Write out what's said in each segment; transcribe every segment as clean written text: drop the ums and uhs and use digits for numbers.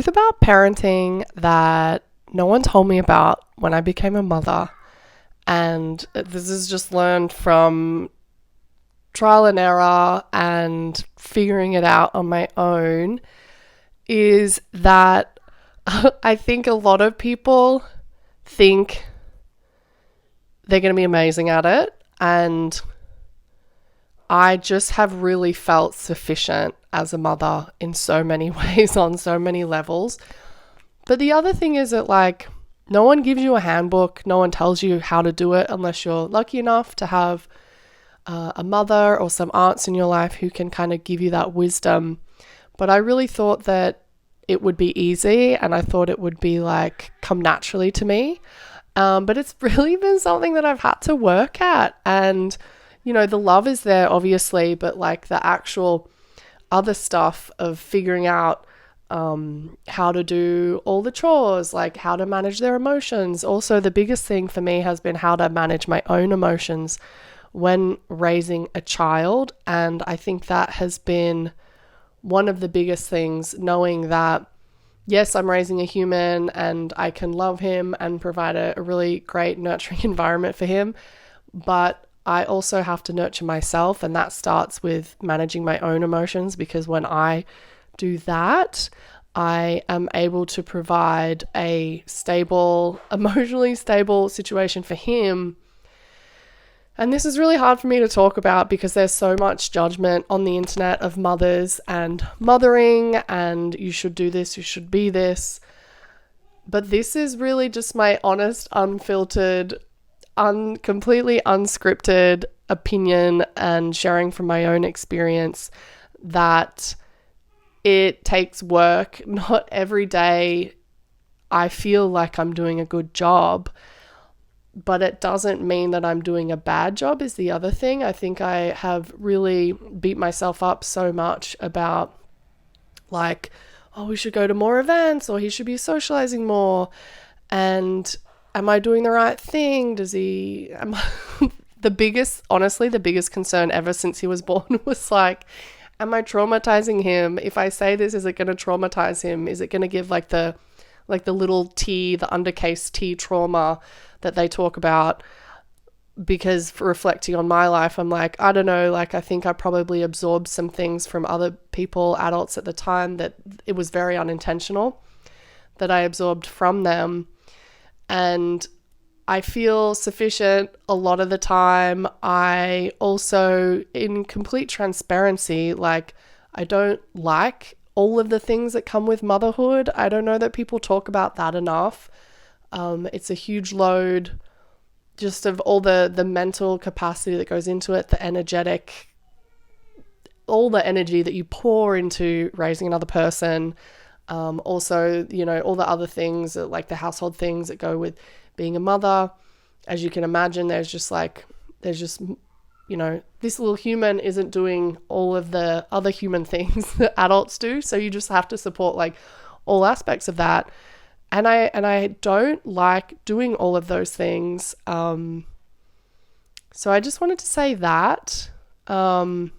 Truth about parenting that no one told me about when I became a mother, and this is just learned from trial and error and figuring it out on my own, is that I think a lot of people think they're going to be amazing at it, and I just have really felt sufficient as a mother in so many ways, on so many levels. But the other thing is that, like, no one gives you a handbook, no one tells you how to do it unless you're lucky enough to have a mother or some aunts in your life who can kind of give you that wisdom. But I really thought that it would be easy, and I thought it would be like come naturally to me. But it's really been something that I've had to work at. And, you know, the love is there, obviously, but like the actual other stuff of figuring out how to do all the chores, like how to manage their emotions. Also, the biggest thing for me has been how to manage my own emotions when raising a child. And I think that has been one of the biggest things, knowing that, yes, I'm raising a human and I can love him and provide a really great nurturing environment for him, but I also have to nurture myself, and that starts with managing my own emotions, because when I do that, I am able to provide a stable, emotionally stable situation for him. And this is really hard for me to talk about because there's so much judgment on the internet of mothers and mothering, and you should do this, you should be this. But this is really just my honest, unfiltered, completely unscripted opinion and sharing from my own experience that it takes work. Not every day I feel like I'm doing a good job, but it doesn't mean that I'm doing a bad job is the other thing. I think I have really beat myself up so much about, like, oh, we should go to more events, or he should be socializing more, and am I doing the right thing? Honestly, the biggest concern ever since he was born was like, am I traumatizing him? If I say this, is it going to traumatize him? Is it going to give like the little T, the undercase T trauma that they talk about? Because for reflecting on my life, I'm like, I don't know, like I think I probably absorbed some things from other people, adults at the time, that it was very unintentional that I absorbed from them. And I feel sufficient a lot of the time. I also, in complete transparency, like, I don't like all of the things that come with motherhood. I don't know that people talk about that enough. It's a huge load just of all the mental capacity that goes into it, the energetic, all the energy that you pour into raising another person. Also, you know, all the other things, like the household things that go with being a mother. As you can imagine, there's just, you know, this little human isn't doing all of the other human things that adults do. So you just have to support like all aspects of that. And I don't like doing all of those things. So I just wanted to say that. And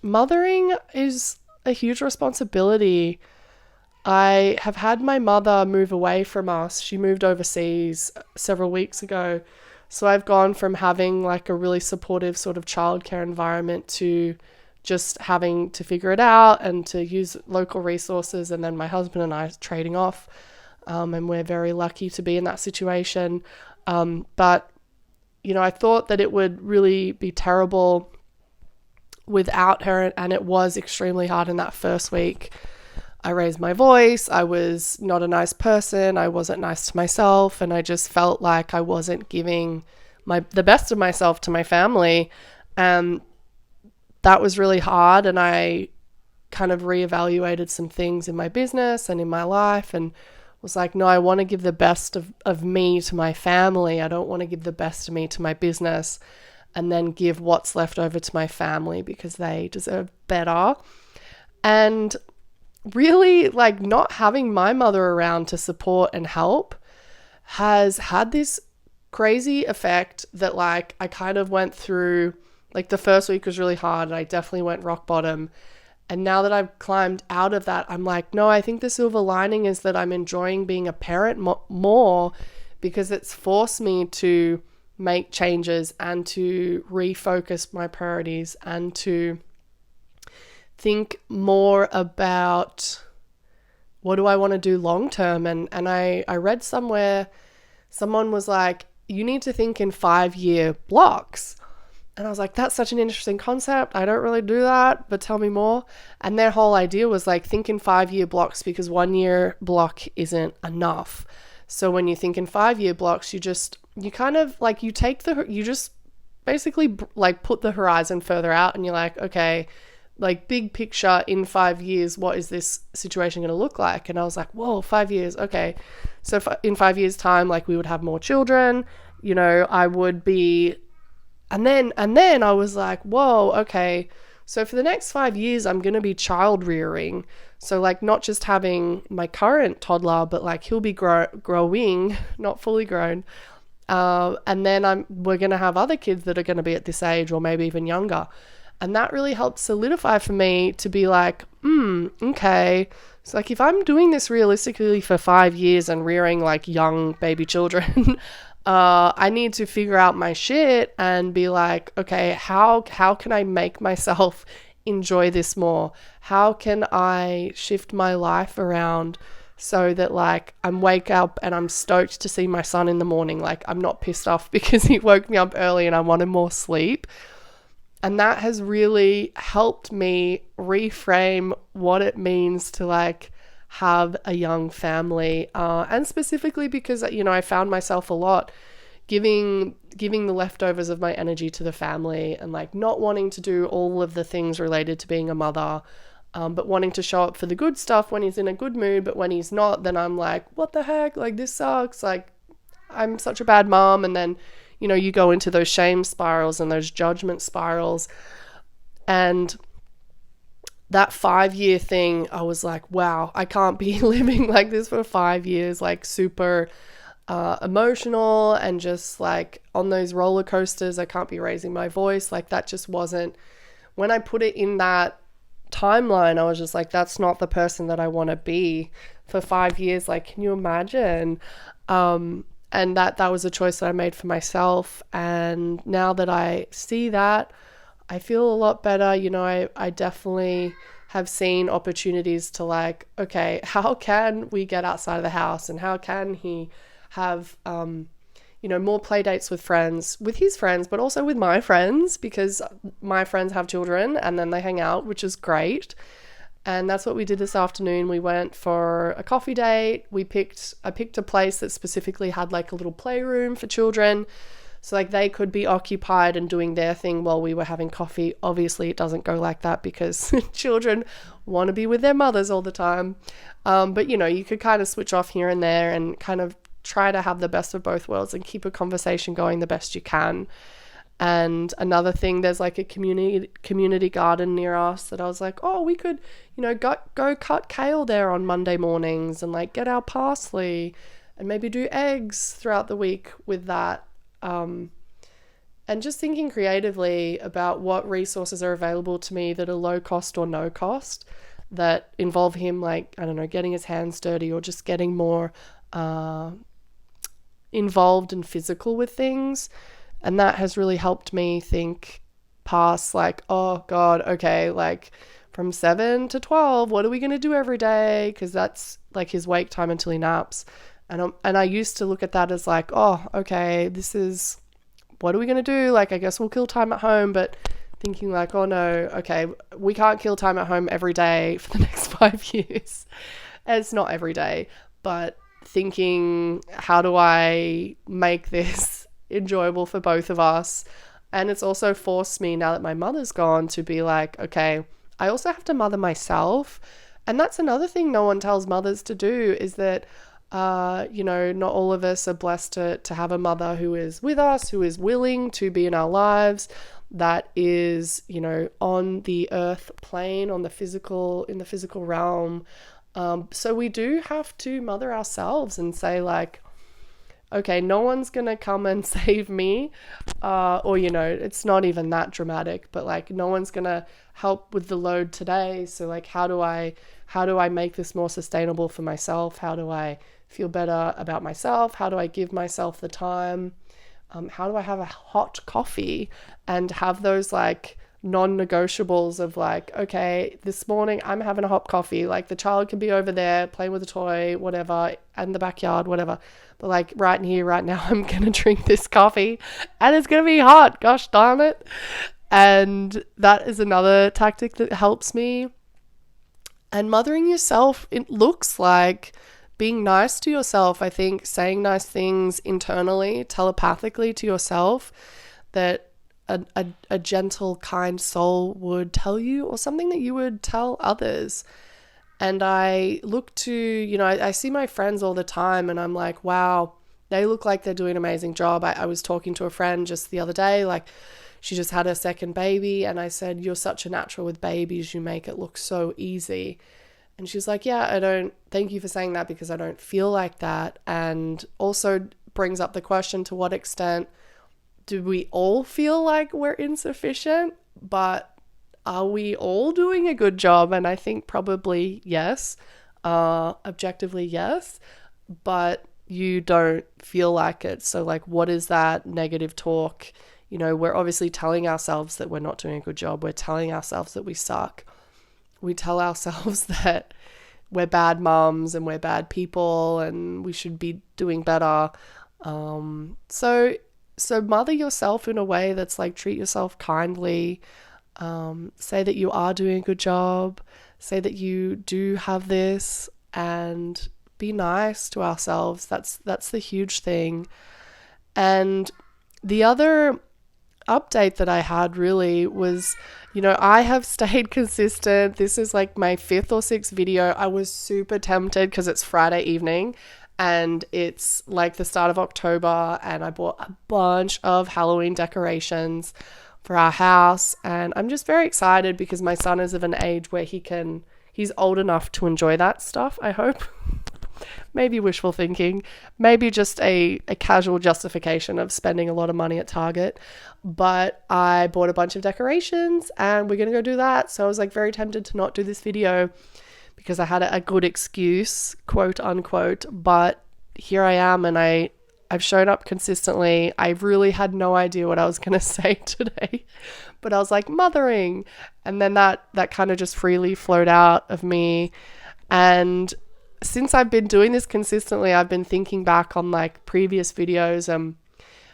mothering is a huge responsibility. I have had my mother move away from us. She moved overseas several weeks ago. So I've gone from having like a really supportive sort of childcare environment to just having to figure it out and to use local resources. And then my husband and I are trading off. And we're very lucky to be in that situation. But, you know, I thought that it would really be terrible without her, and it was extremely hard in that first week. I raised my voice. I was not a nice person. I wasn't nice to myself, and I just felt like I wasn't giving the best of myself to my family, and that was really hard. And I kind of reevaluated some things in my business and in my life, and was like, no, I want to give the best of me to my family. I don't want to give the best of me to my business and then give what's left over to my family, because they deserve better. And really, like, not having my mother around to support and help has had this crazy effect that, like, I kind of went through, like, the first week was really hard and I definitely went rock bottom. And now that I've climbed out of that, I'm like, no, I think the silver lining is that I'm enjoying being a parent more because it's forced me to make changes and to refocus my priorities and to think more about what do I want to do long term. And I read somewhere, someone was like, you need to think in 5-year blocks. And I was like, that's such an interesting concept. I don't really do that, but tell me more. And their whole idea was like, think in 5-year blocks because 1-year block isn't enough. So when you think in 5-year blocks, you just basically like put the horizon further out and you're like, okay, like big picture in 5 years, what is this situation going to look like? And I was like, whoa, 5 years. Okay. So in 5 years time, like we would have more children, I would be, and then I was like, whoa, okay. So for the next 5 years, I'm going to be child rearing. So like not just having my current toddler, but like he'll be growing, not fully grown. And then we're going to have other kids that are going to be at this age or maybe even younger. And that really helped solidify for me to be like, okay. So like if I'm doing this realistically for 5 years and rearing like young baby children, I need to figure out my shit and be like, okay, how can I make myself enjoy this more? How can I shift my life around so that like I'm wake up and I'm stoked to see my son in the morning. Like I'm not pissed off because he woke me up early and I wanted more sleep. And that has really helped me reframe what it means to like have a young family. And specifically because, I found myself a lot giving the leftovers of my energy to the family and like not wanting to do all of the things related to being a mother, but wanting to show up for the good stuff when he's in a good mood. But when he's not, then I'm like, what the heck? Like this sucks. Like I'm such a bad mom. And then, you go into those shame spirals and those judgment spirals. And that 5-year thing, I was like, wow, I can't be living like this for 5 years, like super emotional and just like on those roller coasters. I can't be raising my voice. Like that just wasn't, when I put it in that timeline, I was just like, that's not the person that I want to be for 5 years. Like, can you imagine? And that was a choice that I made for myself. And now that I see that, I feel a lot better. I definitely have seen opportunities to like, okay, how can we get outside of the house and how can he have, more play dates with his friends, but also with my friends, because my friends have children and then they hang out, which is great. And that's what we did this afternoon. We went for a coffee date. I picked a place that specifically had like a little playroom for children. So like they could be occupied and doing their thing while we were having coffee. Obviously it doesn't go like that because children want to be with their mothers all the time. But you could kind of switch off here and there and kind of try to have the best of both worlds and keep a conversation going the best you can. And another thing, there's like a community garden near us that I was like, oh, we could, go cut kale there on Monday mornings and like get our parsley and maybe do eggs throughout the week with that. And just thinking creatively about what resources are available to me that are low cost or no cost that involve him, like, I don't know, getting his hands dirty or just getting more involved and physical with things. And that has really helped me think past like, oh God, okay, like from 7 to 12, what are we going to do every day? Because that's like his wake time until he naps. And I used to look at that as like, oh, okay, this is, what are we going to do? Like, I guess we'll kill time at home, but thinking like, oh no, okay, we can't kill time at home every day for the next 5 years. And it's not every day, but thinking, how do I make this enjoyable for both of us? And it's also forced me, now that my mother's gone, to be like, okay, I also have to mother myself. And that's another thing no one tells mothers to do, is that not all of us are blessed to have a mother who is with us, who is willing to be in our lives, that is, on the earth plane, in the physical realm. So we do have to mother ourselves and say like, okay, no one's going to come and save me. Or, it's not even that dramatic, but like no one's going to help with the load today. So like, how do I make this more sustainable for myself? How do I feel better about myself? How do I give myself the time? How do I have a hot coffee and have those like non-negotiables of like, okay, this morning I'm having a hot coffee. Like the child can be over there playing with a toy, whatever, in the backyard, whatever. But like right here, right now, I'm going to drink this coffee and it's going to be hot. Gosh darn it. And that is another tactic that helps me. And mothering yourself, it looks like being nice to yourself. I think saying nice things internally, telepathically to yourself that a gentle, kind soul would tell you, or something that you would tell others. And I look to, I see my friends all the time and I'm like, wow, they look like they're doing an amazing job. I was talking to a friend just the other day, like she just had her second baby, and I said, you're such a natural with babies, you make it look so easy. And she's like, yeah, thank you for saying that, because I don't feel like that. And also brings up the question, to what extent do we all feel like we're insufficient? But are we all doing a good job? And I think probably yes, objectively yes, but you don't feel like it. So like, what is that negative talk? We're obviously telling ourselves that we're not doing a good job. We're telling ourselves that we suck. We tell ourselves that we're bad mums and we're bad people and we should be doing better. So mother yourself in a way that's like, treat yourself kindly. Say that you are doing a good job. Say that you do have this, and be nice to ourselves. That's the huge thing. And the other update that I had really was, I have stayed consistent. This is like my 5th or 6th video. I was super tempted because it's Friday evening and it's like the start of October, and I bought a bunch of Halloween decorations for our house, and I'm just very excited because my son is of an age where he's old enough to enjoy that stuff, I hope. Maybe wishful thinking, maybe just a casual justification of spending a lot of money at Target. But I bought a bunch of decorations and we're going to go do that. So I was like very tempted to not do this video because I had a good excuse, quote unquote. But here I am, and I've shown up consistently. I really had no idea what I was going to say today, but I was like, mothering. And then that kind of just freely flowed out of me. And since I've been doing this consistently, I've been thinking back on like previous videos and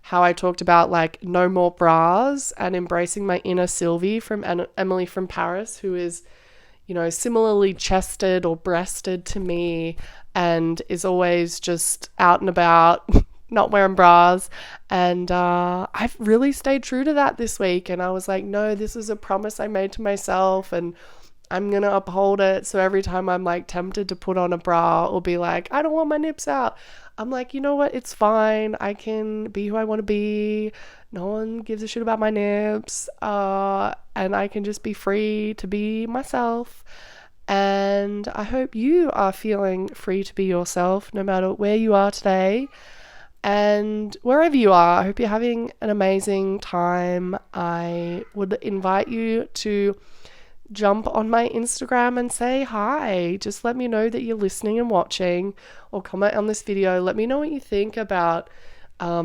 how I talked about like no more bras and embracing my inner Sylvie from Emily from Paris, who is, similarly chested or breasted to me and is always just out and about, not wearing bras. And I've really stayed true to that this week. And I was like, no, this is a promise I made to myself, and I'm going to uphold it. So every time I'm like tempted to put on a bra or be like, I don't want my nips out, I'm like, you know what? It's fine. I can be who I want to be. No one gives a shit about my nips. And I can just be free to be myself. And I hope you are feeling free to be yourself no matter where you are today. And wherever you are, I hope you're having an amazing time. I would invite you to jump on my Instagram and say hi. Just let me know that you're listening and watching, or comment on this video. Let me know what you think about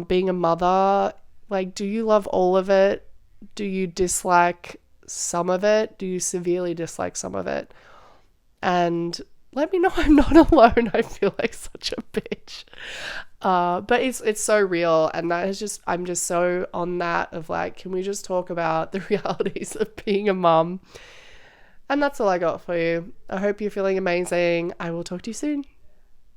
being a mother. Like, do you love all of it? Do you dislike some of it? Do you severely dislike some of it? And let me know I'm not alone. I feel like such a bitch. But it's so real, and that is just, I'm just so on that of like, can we just talk about the realities of being a mum? And that's all I got for you. I hope you're feeling amazing. I will talk to you soon.